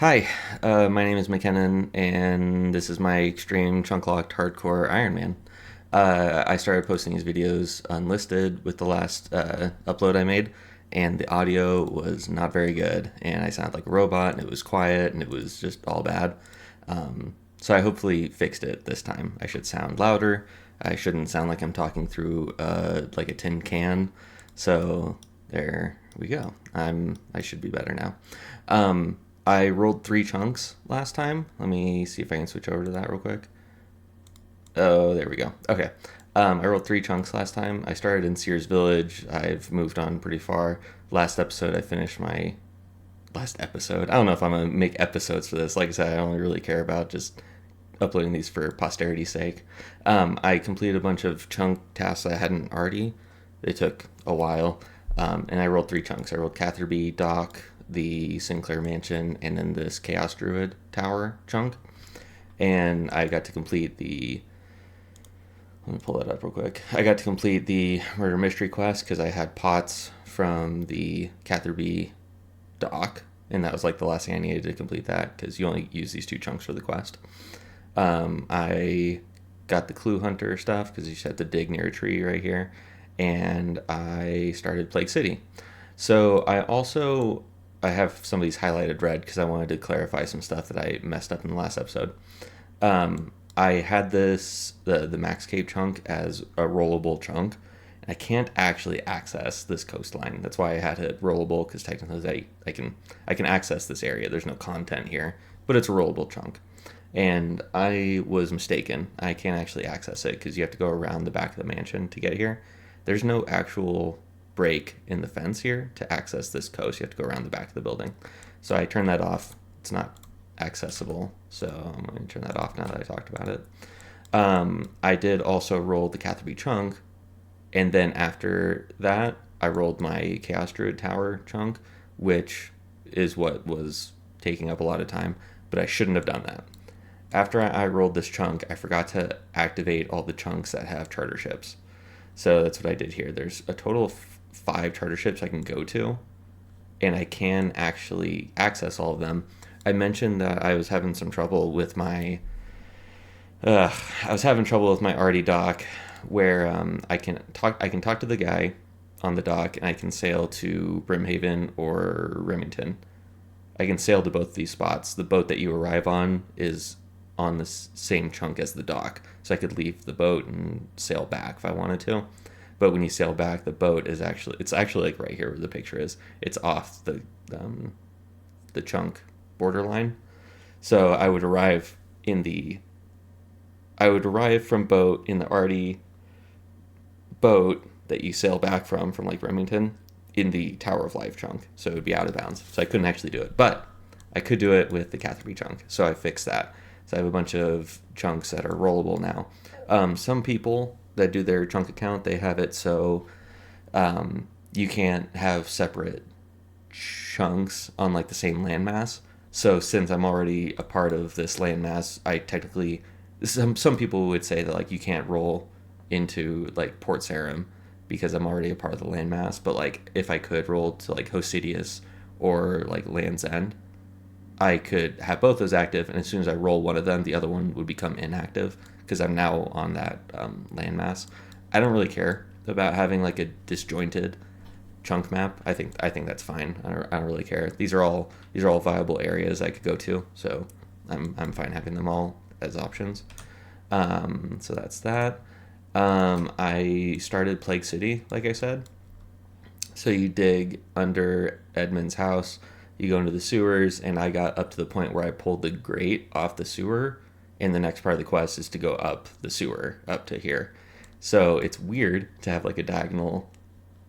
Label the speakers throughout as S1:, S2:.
S1: Hi, my name is McKennon, and this is my extreme chunk locked hardcore Iron Man. I started posting these videos unlisted with the last upload I made, and the audio was not very good, and I sounded like a robot, and it was quiet, and it was just all bad. So I hopefully fixed it this time. I should sound louder. I shouldn't sound like I'm talking through like a tin can. So there we go. I should be better now. I rolled 3 chunks last time. Let me see if I can switch over to that real quick. Oh, there we go. Okay. I rolled 3 chunks last time. I started in Sears Village. I've moved on pretty far. Last episode, I finished my last episode. I don't know if I'm gonna make episodes for this. Like I said, I only really care about just uploading these for posterity's sake. I completed a bunch of chunk tasks I hadn't already. They took a while, and I rolled 3 chunks. I rolled Catherby Dock, the Sinclair Mansion, and then this Chaos Druid Tower chunk. And I got to complete the. Let me pull that up real quick. I got to complete the Murder Mystery quest because I had pots from the Catherby Dock, and that was like the last thing I needed to complete that because you only use these 2 chunks for the quest. I got the Clue Hunter stuff because you just had to dig near a tree right here, and I started Plague City. So I have some of these highlighted red because I wanted to clarify some stuff that I messed up in the last episode. I had the Max Cape chunk as a rollable chunk. I can't actually access this coastline. That's why I had it rollable because technically I can access this area. There's no content here, but it's a rollable chunk. And I was mistaken. I can't actually access it because you have to go around the back of the mansion to get here. There's no actual break in the fence here to access this coast. You have to go around the back of the building. So I turned that off. It's not accessible. So I'm going to turn that off now that I talked about it. I did also roll the Catherby chunk. And then after that, I rolled my Chaos Druid Tower chunk, which is what was taking up a lot of time. But I shouldn't have done that. After I rolled this chunk, I forgot to activate all the chunks that have charter ships. So that's what I did here. There's a total of 5 charter ships I can go to, and I can actually access all of them. I mentioned that I was having some trouble with my arty dock, where I can talk to the guy on the dock, and I can sail to Brimhaven or Remington. I can sail to both these spots. The boat that you arrive on is on the same chunk as the dock, so I could leave the boat and sail back if I wanted to. But when you sail back, the boat is actually like right here where the picture is. It's off the chunk borderline. So I would arrive from boat in the arty boat that you sail back from like Remington in the Tower of Life chunk. So it would be out of bounds. So I couldn't actually do it, but I could do it with the Catherby chunk. So I fixed that. So I have a bunch of chunks that are rollable now. Some people that do their chunk account, they have it so you can't have separate chunks on like the same landmass. So since I'm already a part of this landmass, I technically some people would say that like you can't roll into like Port Sarim because I'm already a part of the landmass. But like if I could roll to like Hosidius or like Land's End, I could have both those active, and as soon as I roll one of them, the other one would become inactive because I'm now on that landmass. I don't really care about having like a disjointed chunk map. I think that's fine. I don't really care. These are all viable areas I could go to, so I'm fine having them all as options. So that's that. I started Plague City, like I said. So you dig under Edmund's house. You go into the sewers, and I got up to the point where I pulled the grate off the sewer, and the next part of the quest is to go up the sewer, up to here. So it's weird to have like a diagonal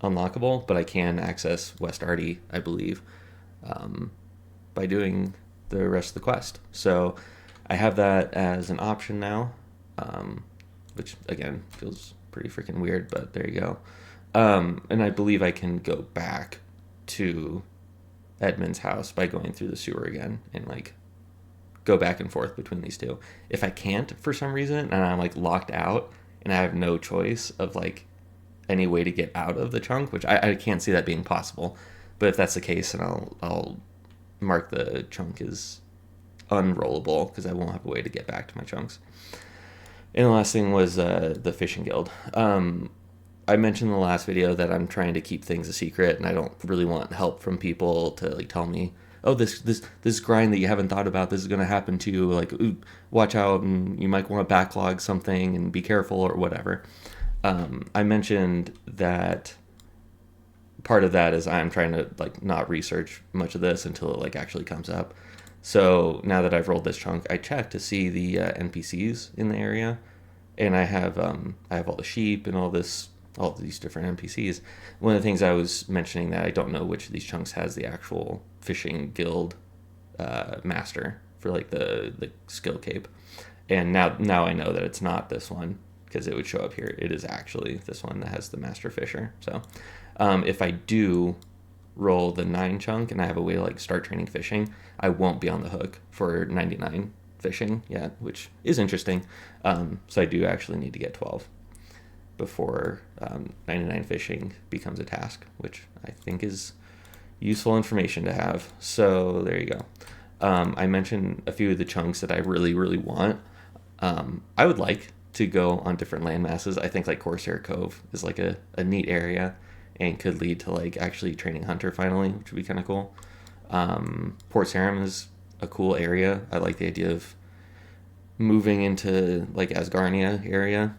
S1: unlockable, but I can access West Arty, I believe, by doing the rest of the quest. So I have that as an option now, which again feels pretty freaking weird, but there you go. And I believe I can go back to Edmund's house by going through the sewer again and like go back and forth between these two. If I can't for some reason and I'm like locked out and I have no choice of like any way to get out of the chunk, which I can't see that being possible. But if that's the case, then I'll mark the chunk as unrollable because I won't have a way to get back to my chunks. And the last thing was the fishing guild. I mentioned in the last video that I'm trying to keep things a secret, and I don't really want help from people to like tell me, oh, this grind that you haven't thought about, this is going to happen to you. Like, ooh, watch out, and you might want to backlog something and be careful or whatever. I mentioned that part of that is I'm trying to like not research much of this until it like actually comes up. So now that I've rolled this chunk, I checked to see the NPCs in the area, and I have all the sheep and all these different NPCs. One of the things I was mentioning that I don't know which of these chunks has the actual fishing guild master for like the skill cape, and now I know that it's not this one because it would show up here. It is actually this one that has the master fisher. So if I do roll the 9 chunk and I have a way to like start training fishing, I won't be on the hook for 99 fishing yet, which is interesting. So I do actually need to get 12 before 99 fishing becomes a task, which I think is useful information to have. So there you go. I mentioned a few of the chunks that I really, really want. I would like to go on different land masses. I think like Corsair Cove is like a neat area and could lead to like actually training hunter finally, which would be kind of cool. Port Sarim is a cool area. I like the idea of moving into like Asgarnia area.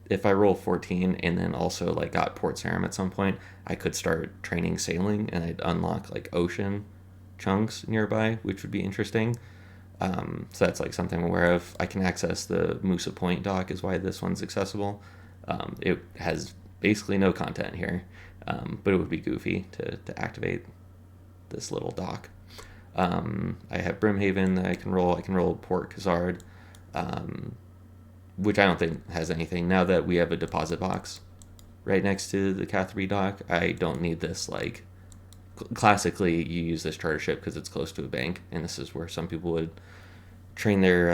S1: If I roll 14 and then also like got Port Sarim at some point, I could start training sailing and I'd unlock like ocean chunks nearby, which would be interesting. So that's like something I'm aware of. I can access the Moosa Point dock is why this one's accessible. It has basically no content here, but it would be goofy to activate this little dock. I have Brimhaven that I can roll. I can roll Port Khazard, which I don't think has anything. Now that we have a deposit box right next to the Catherby dock, I don't need this. Like, classically, you use this charter ship because it's close to a bank, and this is where some people would train their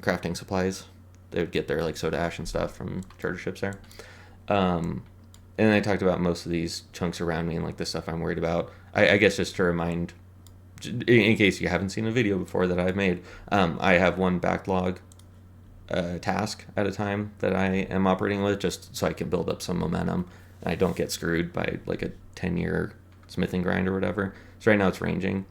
S1: crafting supplies. They would get their like soda ash and stuff from charter ships there. And I talked about most of these chunks around me and like the stuff I'm worried about. I guess just to remind, in case you haven't seen a video before that I've made, I have one backlog task at a time that I am operating with, just so I can build up some momentum and I don't get screwed by like a 10-year smithing grind or whatever. So right now it's ranging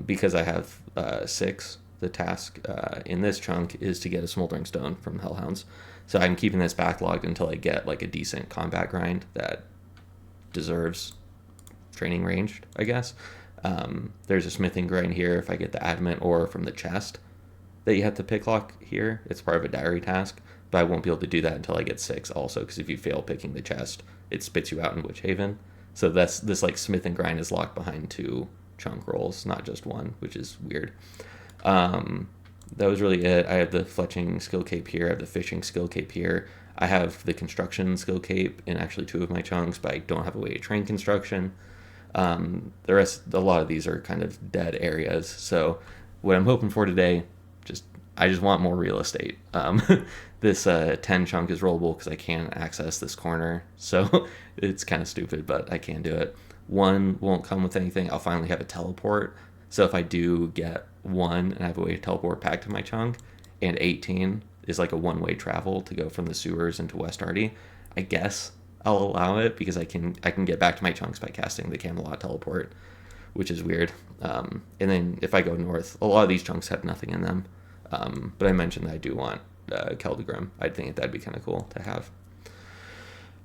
S1: because I have 6. The task in this chunk is to get a smoldering stone from Hellhounds. So I'm keeping this backlogged until I get like a decent combat grind that deserves training ranged, I guess. There's a smithing grind here if I get the adamant ore from the chest that you have to picklock here. It's part of a diary task, but I won't be able to do that until I get 6 also, because if you fail picking the chest, it spits you out in Witch Haven. So this like smithing grind is locked behind 2 chunk rolls, not just 1, which is weird. That was really it. I have the fletching skill cape here. I have the fishing skill cape here. I have the construction skill cape in actually 2 of my chunks, but I don't have a way to train construction. The rest, a lot of these are kind of dead areas. So what I'm hoping for today, I just want more real estate. This 10 chunk is rollable because I can't access this corner. So it's kind of stupid, but I can do it. 1 won't come with anything. I'll finally have a teleport. So if I do get 1 and I have a way to teleport back to my chunk, and 18 is like a one-way travel to go from the sewers into West Arty, I guess I'll allow it because I can get back to my chunks by casting the Camelot teleport, which is weird. And then if I go north, a lot of these chunks have nothing in them. But I mentioned that I do want Keldegrim. I think that'd be kind of cool to have.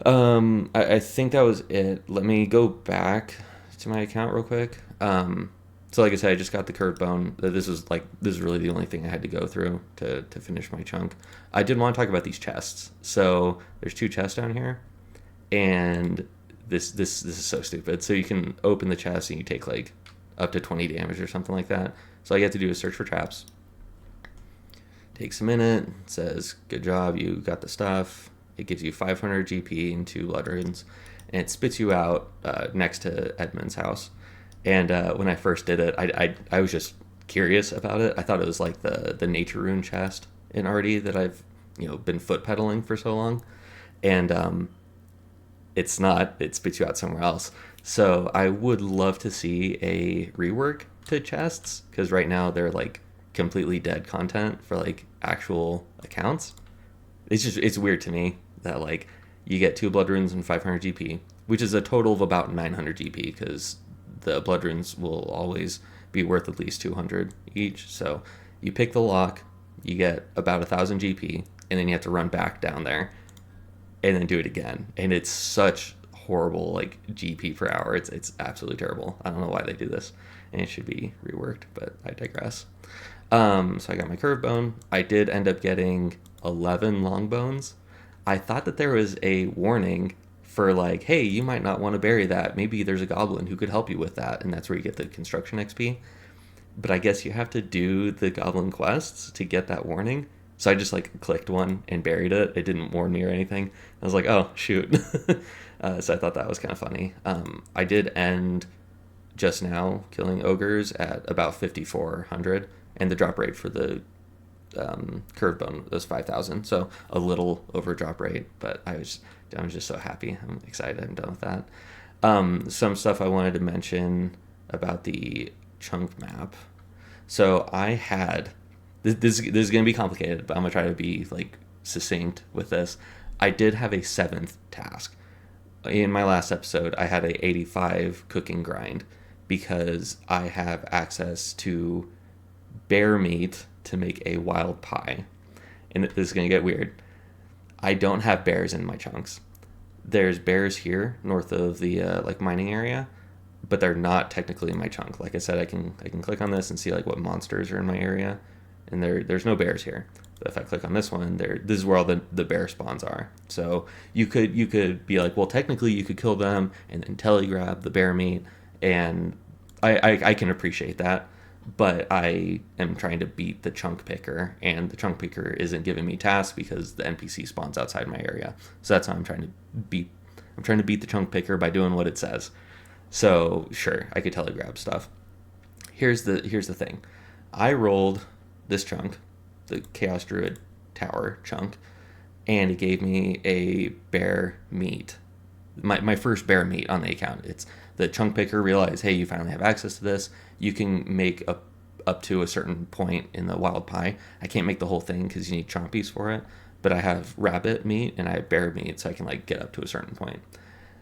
S1: I think that was it. Let me go back to my account real quick. So like I said, I just got the curved bone. This is really the only thing I had to go through to finish my chunk. I did want to talk about these chests. So there's 2 chests down here, and this is so stupid. So you can open the chest and you take like up to 20 damage or something like that. So all you have to do is search for traps. Takes a minute. It says, good job, you got the stuff. It gives you 500 GP and 2 Ludrins, and it spits you out next to Edmund's house. And when I first did it, I was just curious about it. I thought it was like the nature rune chest in Arty that I've been foot pedaling for so long, and it's not. It spits you out somewhere else. So I would love to see a rework to chests, because right now they're like completely dead content for like actual accounts. It's weird to me that like you get 2 blood runes and 500 GP, which is a total of about 900 GP, because the blood runes will always be worth at least 200 each. So you pick the lock, you get about 1,000 GP, and then you have to run back down there and then do it again. And it's such horrible like GP per hour. It's absolutely terrible. I don't know why they do this, and it should be reworked, but I digress. So I got my curve bone. I did end up getting 11 long bones. I thought that there was a warning for like, hey, you might not want to bury that. Maybe there's a goblin who could help you with that, and that's where you get the construction XP. But I guess you have to do the goblin quests to get that warning. So I just like clicked one and buried it. It didn't warn me or anything. I was like, oh shoot. So I thought that was kind of funny. I did end just now killing ogres at about 5,400, and the drop rate for the curve bone was 5,000. So a little over drop rate, but I was just so happy. I'm excited I'm done with that. Some stuff I wanted to mention about the chunk map. So I had this is going to be complicated, but I'm going to try to be like succinct with this. I did have a 7th task. In my last episode, I had a 85 cooking grind because I have access to bear meat to make a wild pie. And this is going to get weird. I don't have bears in my chunks. There's bears here north of the like mining area, but they're not technically in my chunk. Like I said, I can click on this and see like what monsters are in my area, and there's no bears here. But if I click on this one, this is where all the bear spawns are. So you could be like, well, technically you could kill them and then telegrab the bear meat, and I can appreciate that. But I am trying to beat the chunk picker, and the chunk picker isn't giving me tasks because the NPC spawns outside my area. So that's how I'm trying to beat. I'm trying to beat the chunk picker by doing what it says. So sure, I could telegrab stuff. Here's the thing. I rolled this chunk, the Chaos Druid Tower chunk, and it gave me a bear meat. My first bear meat on the account. It's the chunk picker realized, hey, you finally have access to this. You can make up to a certain point in the wild pie. I can't make the whole thing because you need chompies for it, but I have rabbit meat and I have bear meat, so I can like get up to a certain point.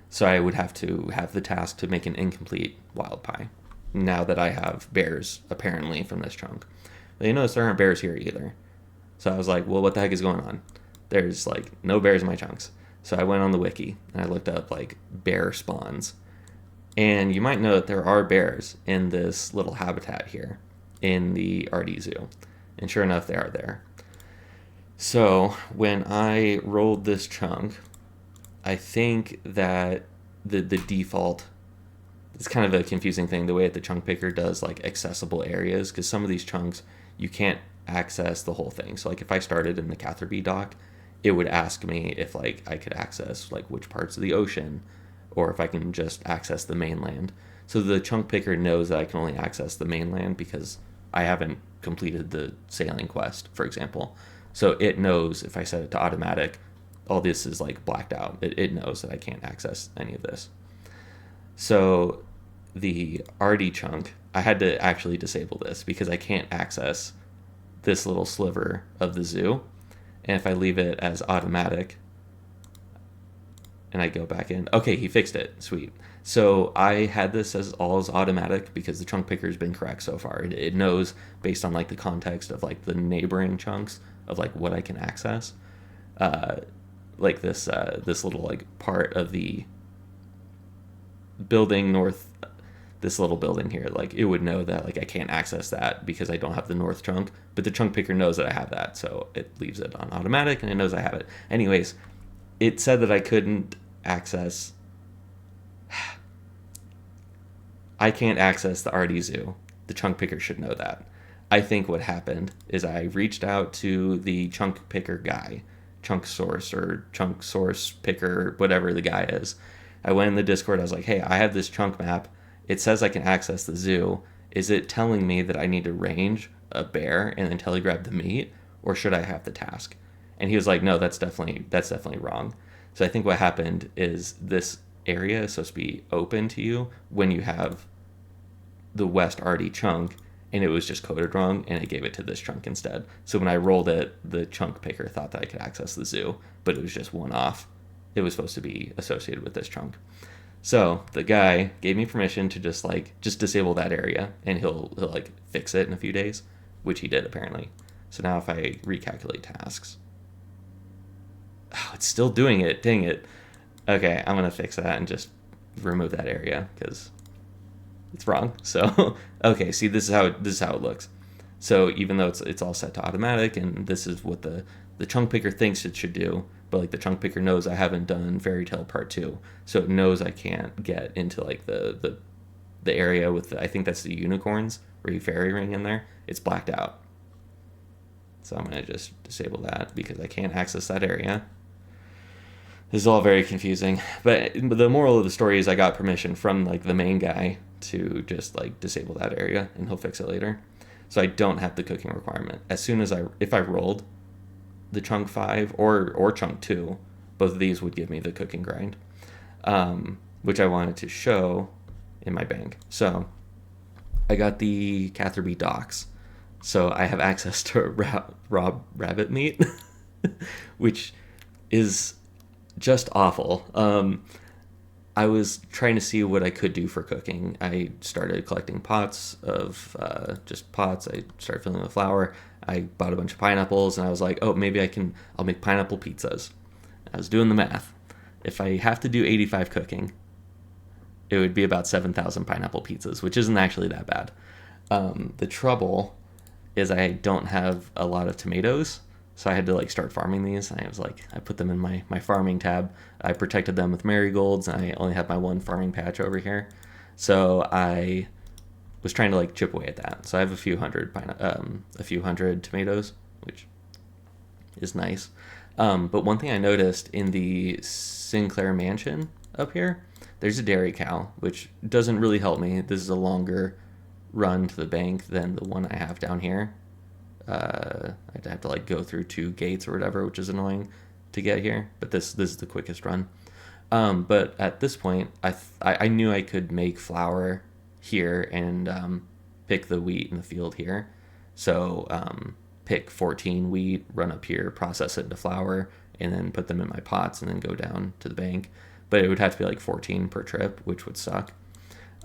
S1: So I would have to have the task to make an incomplete wild pie. Now that I have bears, apparently, from this chunk. But you notice there aren't bears here either. So I was like, well, what the heck is going on? There's like no bears in my chunks. So I went on the wiki and I looked up like bear spawns. And you might know that there are bears in this little habitat here in the RD Zoo. And sure enough, they are there. So when I rolled this chunk, I think that the default, it's kind of a confusing thing, the way that the chunk picker does like accessible areas, because some of these chunks, you can't access the whole thing. So like if I started in the Catherby dock, it would ask me if like I could access like which parts of the ocean, or if I can just access the mainland. So the chunk picker knows that I can only access the mainland because I haven't completed the sailing quest, for example. So it knows if I set it to automatic, all this is like blacked out. It knows that I can't access any of this. So the RD chunk, I had to actually disable this because I can't access this little sliver of the zoo. And if I leave it as automatic, and I go back in. Okay, he fixed it. Sweet. So I had this as all as automatic because the chunk picker has been correct so far. It knows based on like the context of like the neighboring chunks of like what I can access. Like this little like part of the building north, this little building here, like it would know that like I can't access that because I don't have the north chunk, but the chunk picker knows that I have that, so it leaves it on automatic and it knows I have it. Anyways, it said that I couldn't access. I can't access the RD Zoo. The chunk picker should know that. I think what happened is I reached out to the chunk picker guy, chunk source or chunk source picker, whatever the guy is. I went in the Discord. I was like, hey, I have this chunk map. It says I can access the zoo. Is it telling me that I need to range a bear and then telegrab the meat, or should I have the task? And he was like, no, that's definitely wrong. So I think what happened is this area is supposed to be open to you when you have the West Arty chunk, and it was just coded wrong, and it gave it to this chunk instead. So when I rolled it, the chunk picker thought that I could access the zoo, but it was just one off. It was supposed to be associated with this chunk. So the guy gave me permission to just disable that area, and he'll like fix it in a few days, which he did apparently. So now if I recalculate tasks, oh, it's still doing it. Dang it. Okay, I'm gonna fix that and just remove that area because it's wrong. So okay, see, this is how it looks. So even though it's all set to automatic, and this is what the chunk picker thinks it should do, but like the chunk picker knows I haven't done Fairy Tale Part 2, so it knows I can't get into like the area with I think that's the unicorns where you fairy ring in there. It's blacked out. So I'm gonna just disable that because I can't access that area. This is all very confusing, but the moral of the story is I got permission from like the main guy to just like disable that area, and he'll fix it later. So I don't have the cooking requirement. As soon as if I rolled the chunk 5 or chunk 2, both of these would give me the cooking grind, which I wanted to show in my bank. So I got the Catherby docks, so I have access to raw rabbit meat, which is just awful. I was trying to see what I could do for cooking. I started collecting pots of just pots. I started filling them with flour. I bought a bunch of pineapples, and I was like, oh, maybe I'll make pineapple pizzas. I was doing the math. If I have to do 85 cooking, it would be about 7,000 pineapple pizzas, which isn't actually that bad. The trouble is I don't have a lot of tomatoes, so I had to like start farming these. I was like, I put them in my farming tab. I protected them with marigolds, and I only have my one farming patch over here. So I was trying to like chip away at that. So I have a few hundred tomatoes, which is nice. But one thing I noticed in the Sinclair mansion up here, there's a dairy cow, which doesn't really help me. This is a longer run to the bank than the one I have down here. I'd have to like go through 2 gates or whatever, which is annoying to get here. But this is the quickest run. But at this point, I knew I could make flour here and pick the wheat in the field here. So pick 14 wheat, run up here, process it into flour, and then put them in my pots and then go down to the bank. But it would have to be like 14 per trip, which would suck.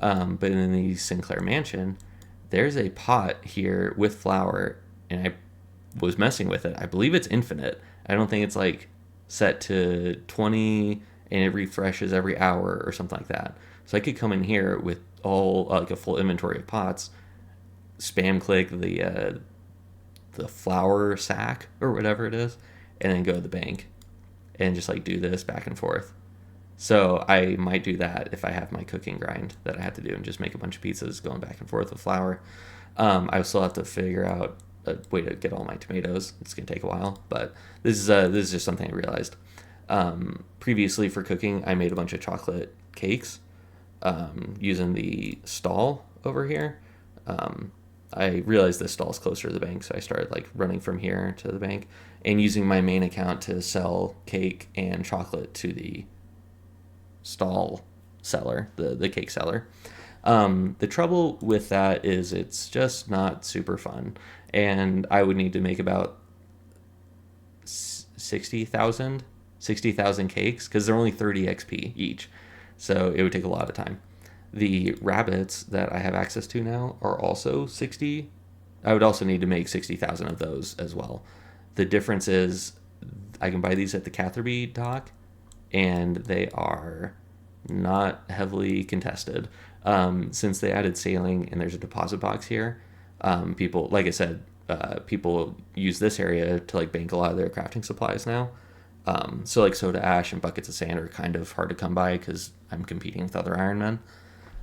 S1: But in the Sinclair mansion, there's a pot here with flour, and I was messing with it. I believe it's infinite. I don't think it's like set to 20 and it refreshes every hour or something like that. So I could come in here with all like a full inventory of pots, spam click the flour sack or whatever it is, and then go to the bank and just like do this back and forth. So I might do that if I have my cooking grind that I have to do and just make a bunch of pizzas going back and forth with flour. I still have to figure out a way to get all my tomatoes. It's gonna take a while, but this is just something I realized. Previously for cooking, I made a bunch of chocolate cakes using the stall over here. I realized this stall is closer to the bank, so I started like running from here to the bank and using my main account to sell cake and chocolate to the stall seller, the cake seller. The trouble with that is it's just not super fun, and I would need to make about 60,000 cakes because they're only 30 XP each, so it would take a lot of time. The rabbits that I have access to now are also 60. I would also need to make 60,000 of those as well. The difference is I can buy these at the Catherby dock, and they are not heavily contested. Since they added sailing and there's a deposit box here, people, like I said, people use this area to like bank a lot of their crafting supplies now. So like soda ash and buckets of sand are kind of hard to come by because I'm competing with other Iron Men.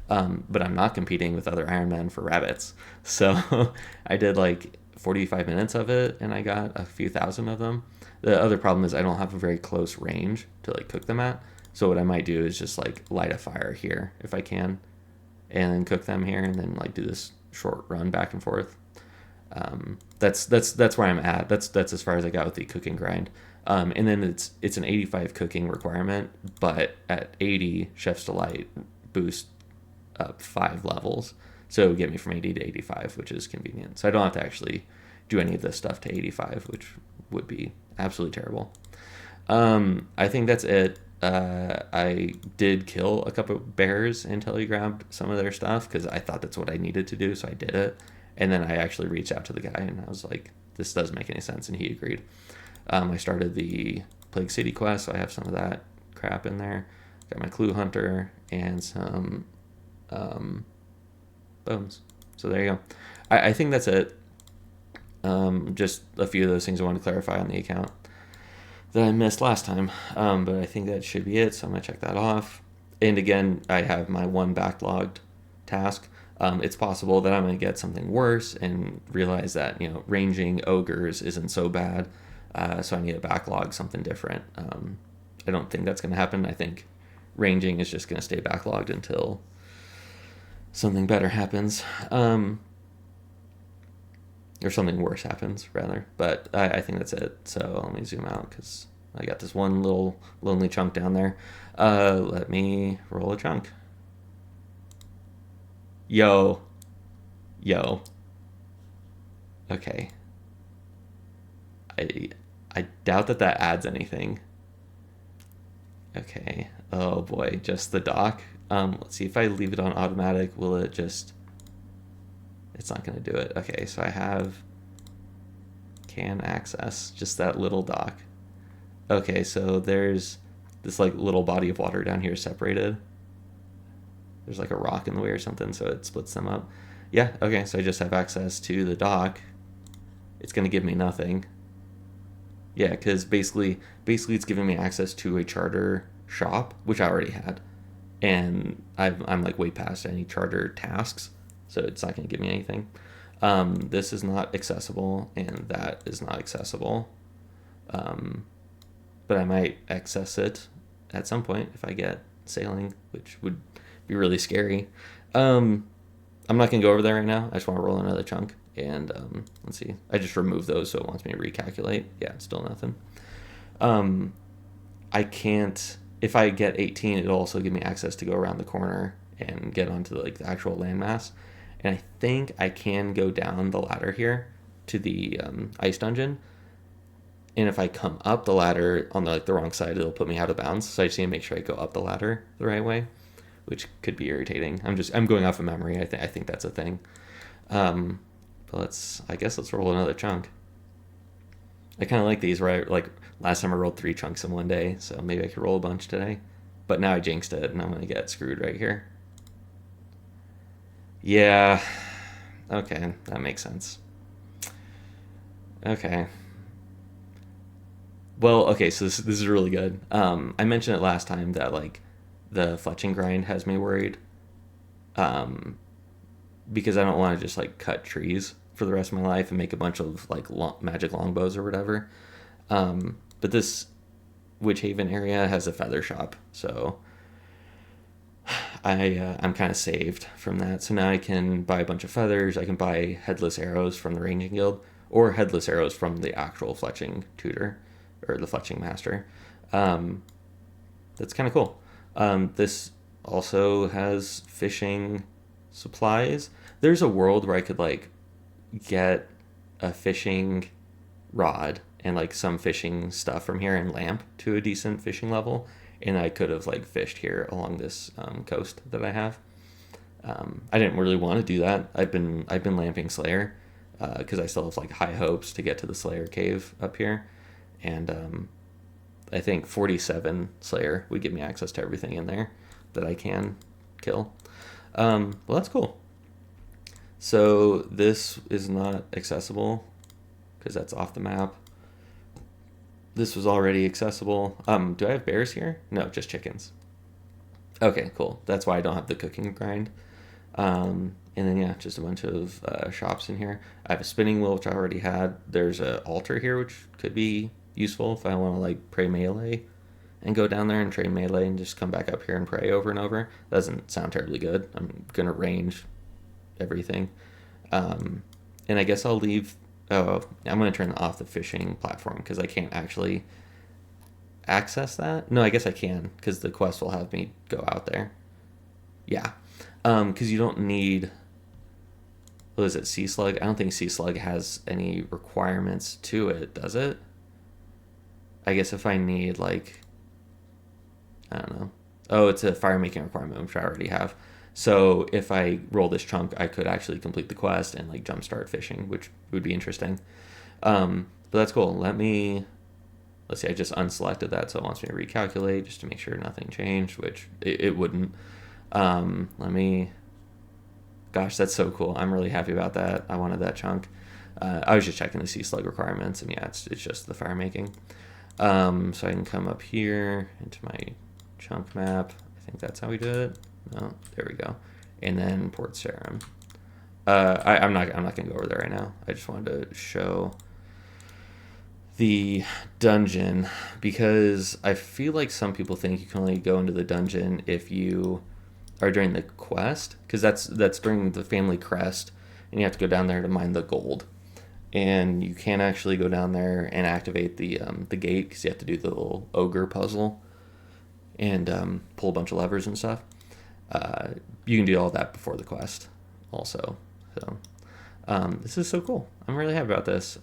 S1: But I'm not competing with other Iron Men for rabbits. So I did like 45 minutes of it and I got a few thousand of them. The other problem is I don't have a very close range to like cook them at. So what I might do is just like light a fire here if I can, and then cook them here, and then like do this short run back and forth. That's where I'm at. That's as far as I got with the cooking grind. And then it's an 85 cooking requirement, but at 80 Chef's Delight boost up 5 levels. So it would get me from 80 to 85, which is convenient. So I don't have to actually do any of this stuff to 85, which would be absolutely terrible. I think that's it. I did kill a couple of bears until he grabbed some of their stuff because I thought that's what I needed to do, so I did it. And then I actually reached out to the guy and I was like, this doesn't make any sense, and he agreed. I started the Plague City quest, so I have some of that crap in there. Got my Clue Hunter and some bones. So there you go. I think that's it. Just a few of those things I want to clarify on the account that I missed last time. But I think that should be it, so I'm going to check that off. And again, I have my one backlogged task. It's possible that I'm going to get something worse and realize that, ranging ogres isn't so bad. So I need to backlog something different. I don't think that's going to happen. I think ranging is just going to stay backlogged until something better happens. Or something worse happens, rather. But I think that's it. So let me zoom out because I got this one little lonely chunk down there. Let me roll a chunk. Yo. Okay. I doubt that adds anything. Okay. Oh boy, just the dock. Let's see if I leave it on automatic, will it just... It's not going to do it. Okay, so I have can access, just that little dock. Okay, so there's this little body of water down here separated. There's a rock in the way or something, so it splits them up. Yeah, okay, so I just have access to the dock. It's going to give me nothing. Yeah, because basically it's giving me access to a charter shop, which I already had. And I'm way past any charter tasks. So it's not going to give me anything. This is not accessible, and that is not accessible. But I might access it at some point if I get sailing, which would be really scary. I'm not going to go over there right now. I just want to roll another chunk. And let's see. I just removed those, so it wants me to recalculate. Yeah, still nothing. I can't... If I get 18, it'll also give me access to go around the corner and get onto the actual landmass. And I think I can go down the ladder here to the ice dungeon. And if I come up the ladder on the wrong side, it'll put me out of bounds. So I just need to make sure I go up the ladder the right way, which could be irritating. I'm going off of memory. I think that's a thing. But let's roll another chunk. I kind of like these, right? Last time I rolled 3 chunks in one day, so maybe I could roll a bunch today. But now I jinxed it, and I'm going to get screwed right here. Yeah. Okay, that makes sense. Okay. Well, okay, so this is really good. I mentioned it last time that the fletching grind has me worried. Because I don't want to just cut trees for the rest of my life and make a bunch of magic longbows or whatever. But this Witch Haven area has a feather shop, so I'm kind of saved from that. So now I can buy a bunch of feathers. I can buy headless arrows from the ranging guild, or headless arrows from the actual fletching tutor or the fletching master. That's kind of cool. This also has fishing supplies. There's a world where I could get a fishing rod and some fishing stuff from here and lamp to a decent fishing level, and I could have fished here along this coast that I have. I didn't really want to do that. I've been lamping Slayer because I still have high hopes to get to the Slayer cave up here, and I think 47 Slayer would give me access to everything in there that I can kill. Well, that's cool. So this is not accessible because that's off the map. This was already accessible. Do I have bears here? No, just chickens. Okay, cool. That's why I don't have the cooking grind. And then, yeah, just a bunch of shops in here. I have a spinning wheel, which I already had. There's an altar here, which could be useful if I want to, pray melee and go down there and train melee and just come back up here and pray over and over. That doesn't sound terribly good. I'm going to range everything. And I guess I'll leave... Oh, I'm going to turn off the fishing platform because I can't actually access that. No, I guess I can because the quest will have me go out there. Yeah. Because you don't need what is it, Sea Slug? I don't think Sea Slug has any requirements to it, does it? I guess if I need, like, I don't know. Oh, it's a fire making requirement, which I already have. So if I roll this chunk, I could actually complete the quest and like jumpstart fishing, which would be interesting. But that's cool. Let's see, I just unselected that, so it wants me to recalculate just to make sure nothing changed, which it wouldn't. Gosh, that's so cool. I'm really happy about that. I wanted that chunk. I was just checking the Sea Slug requirements, and yeah, it's just the fire making. So I can come up here into my chunk map. I think that's how we did it. No, there we go. And then Port Sarim. I'm not gonna go over there right now. I just wanted to show the dungeon because I feel like some people think you can only go into the dungeon if you are during the quest, because that's during the family crest, and you have to go down there to mine the gold. And you can't actually go down there and activate the gate because you have to do the little ogre puzzle and pull a bunch of levers and stuff. You can do all that before the quest also. So this is so cool. I'm really happy about this.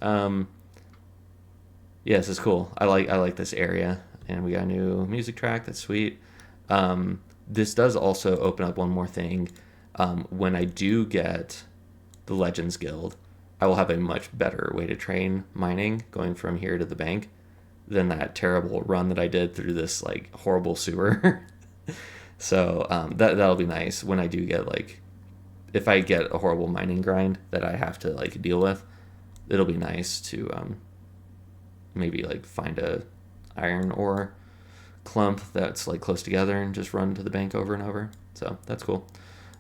S1: Yeah, this is cool. I like this area, and we got a new music track. That's sweet. This does also open up one more thing. When I do get the Legends Guild, I will have a much better way to train mining going from here to the bank than that terrible run that I did through this like horrible sewer. So that'll be nice when I do get like, if I get a horrible mining grind that I have to like deal with, it'll be nice to maybe like find a iron ore clump that's like close together and just run to the bank over and over. So that's cool.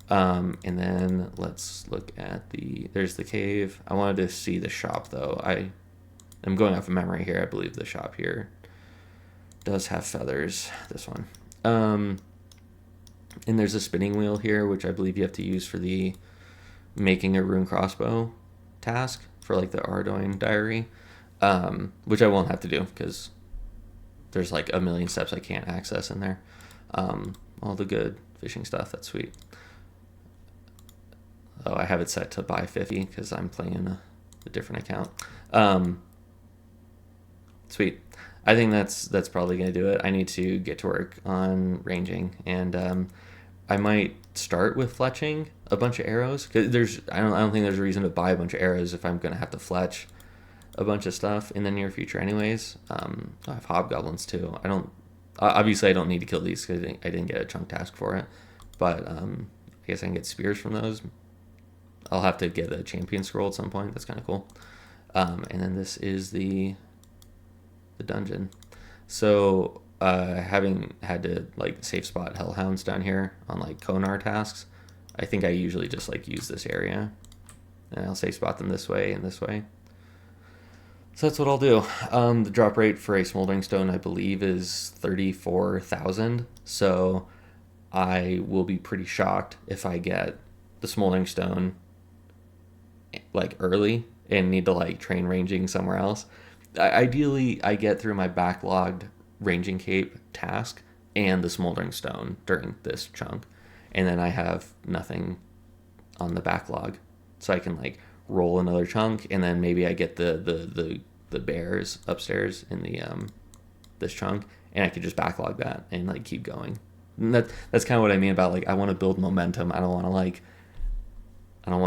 S1: And then let's look at there's the cave. I wanted to see the shop though. I'm going off of memory here. I believe the shop here does have feathers, this one. And there's a spinning wheel here, which I believe you have to use for the making a rune crossbow task for like the Ardoin diary, which I won't have to do because there's like a million steps I can't access in there. All the good fishing stuff, that's sweet. Oh, I have it set to buy 50 because I'm playing a different account. Sweet. I think that's probably going to do it. I need to get to work on ranging, and I might start with fletching a bunch of arrows. Cause I don't think there's a reason to buy a bunch of arrows if I'm going to have to fletch a bunch of stuff in the near future anyways. I have hobgoblins too. Obviously I don't need to kill these because I didn't get a chunk task for it, but I guess I can get spears from those. I'll have to get a champion scroll at some point. That's kind of cool. And then this is the dungeon. So having had to like safe spot hellhounds down here on like Konar tasks, I think I usually just like use this area and I'll safe spot them this way and this way. So that's what I'll do. The drop rate for a smoldering stone I believe is 34,000. So I will be pretty shocked if I get the smoldering stone like early and need to like train ranging somewhere else. Ideally, I get through my backlogged ranging cape task and the smoldering stone during this chunk, and then I have nothing on the backlog, so I can like roll another chunk, and then maybe I get the bears upstairs in the this chunk, and I could just backlog that and like keep going. And that's kind of what I mean about like I want to build momentum. I don't want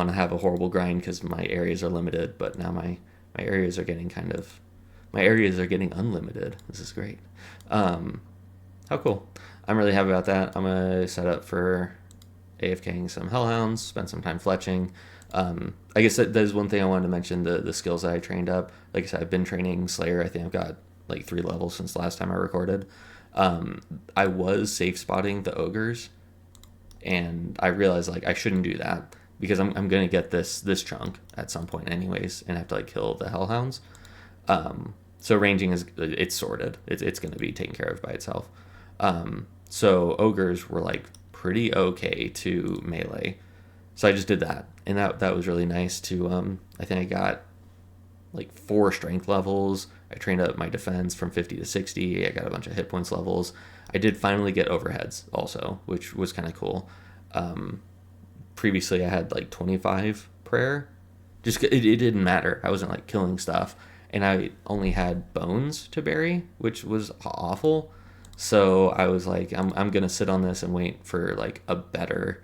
S1: to have a horrible grind because my areas are limited, but now my areas are getting unlimited. This is great. How cool. I'm really happy about that. I'm going to set up for AFKing some hellhounds, spend some time fletching. I guess that is one thing I wanted to mention, the skills that I trained up. Like I said, I've been training Slayer. I think I've got like 3 levels since the last time I recorded. I was safe spotting the ogres, and I realized like I shouldn't do that because I'm going to get this chunk at some point anyways and have to like kill the hellhounds. So ranging it's sorted. It's going to be taken care of by itself. So ogres were like pretty okay to melee. So I just did that, and that was really nice to I think I got like 4 strength levels. I trained up my defense from 50 to 60. I got a bunch of hit points levels. I did finally get overheads also, which was kind of cool. Previously I had like 25 prayer. Just it didn't matter. I wasn't like killing stuff, and I only had bones to bury, which was awful. So I was like, I'm gonna sit on this and wait for like a better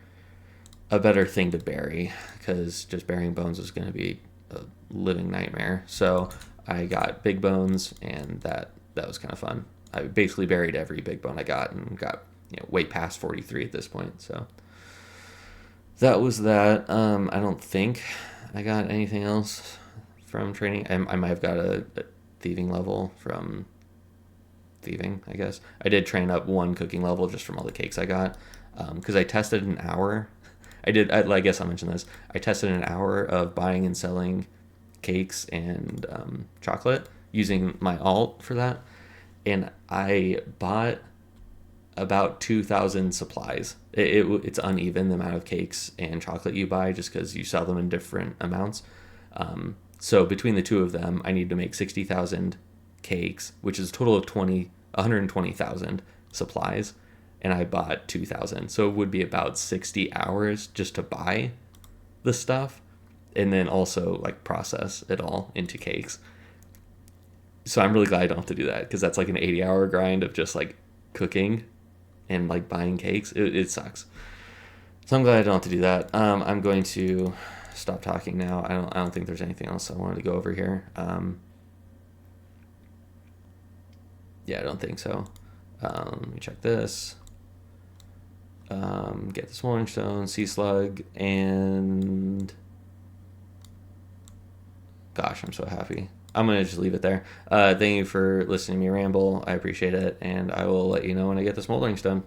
S1: thing to bury, because just burying bones was gonna be a living nightmare. So I got big bones, and that was kind of fun. I basically buried every big bone I got, and got way past 43 at this point. So that was that. I don't think I got anything else from training. I might have got a thieving level from thieving, I guess. I did train up one cooking level just from all the cakes I got, because I tested an hour. I guess I'll mention this. I tested an hour of buying and selling cakes and chocolate using my alt for that, and I bought about 2,000 supplies. It's uneven, the amount of cakes and chocolate you buy, just because you sell them in different amounts. So between the two of them, I need to make 60,000 cakes, which is a total of 120,000 supplies, and I bought 2,000. So it would be about 60 hours just to buy the stuff, and then also like process it all into cakes. So I'm really glad I don't have to do that, because that's like an 80-hour grind of just like cooking and like buying cakes. It sucks. So I'm glad I don't have to do that. I'm going to stop talking now. I don't think there's anything else I wanted to go over here. Yeah, I don't think so. Let me check this. Get the smoldering stone, sea slug, and gosh, I'm so happy. I'm gonna just leave it there. Thank you for listening to me ramble. I appreciate it, and I will let you know when I get the smoldering stone.